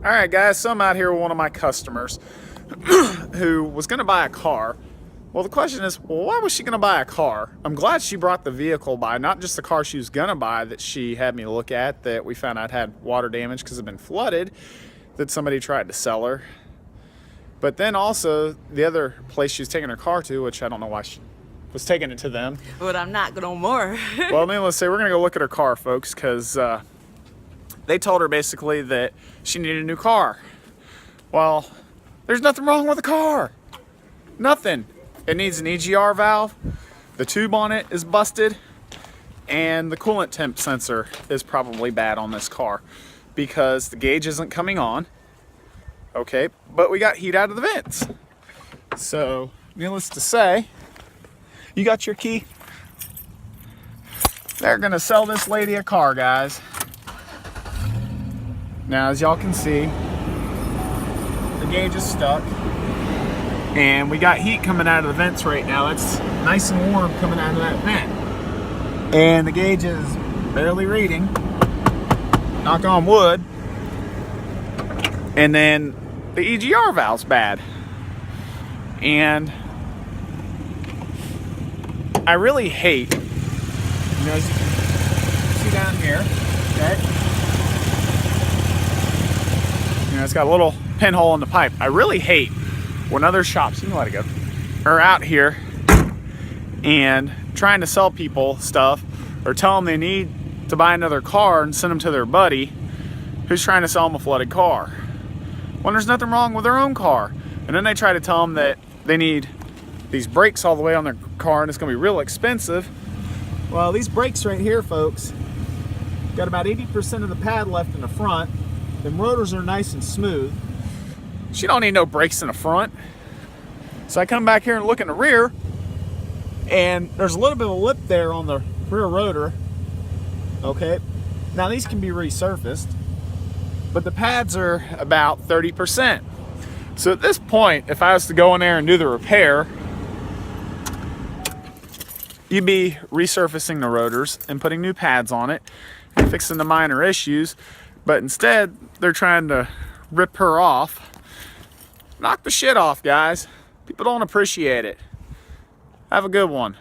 All right, guys, so I'm out here with one of my customers who was going to buy a car. Well, the question is, well, why was she going to buy a car? I'm glad she brought the vehicle by, not just the car she was going to buy that she had me look at that we found out had water damage because it had been flooded, that somebody tried to sell her. But then also the other place she was taking her car to, which I don't know why she was taking it to them. But I'm not no more. Well, needless to say, we're going to go look at her car, folks, because they told her basically that she needed a new car. Well, there's nothing wrong with the car. Nothing. It needs an EGR valve, the tube on it is busted, and the coolant temp sensor is probably bad on this car because the gauge isn't coming on. Okay, but we got heat out of the vents. So, needless to say, you got your key? They're gonna sell this lady a car, guys. Now, as y'all can see, the gauge is stuck. And we got heat coming out of the vents right now. It's nice and warm coming out of that vent. And the gauge is barely reading. Knock on wood. And then the EGR valve's bad. And I really hate, you know, as you can see down here, okay? You know, it's got a little pinhole in the pipe. I really hate when other shops, you can let it go, are out here and trying to sell people stuff or tell them they need to buy another car and send them to their buddy who's trying to sell them a flooded car when there's nothing wrong with their own car. And then they try to tell them that they need these brakes all the way on their car and it's gonna be real expensive. Well, these brakes right here, folks, got about 80% of the pad left in the front. The rotors are nice and smooth. She don't need no brakes in the front. So I come back here and look in the rear, and there's a little bit of a lip there on the rear rotor. Okay, now these can be resurfaced, but the pads are about 30%. So at this point, if I was to go in there and do the repair, you'd be resurfacing the rotors and putting new pads on it and fixing the minor issues. But instead, they're trying to rip her off. Knock the shit off, guys. People don't appreciate it. Have a good one.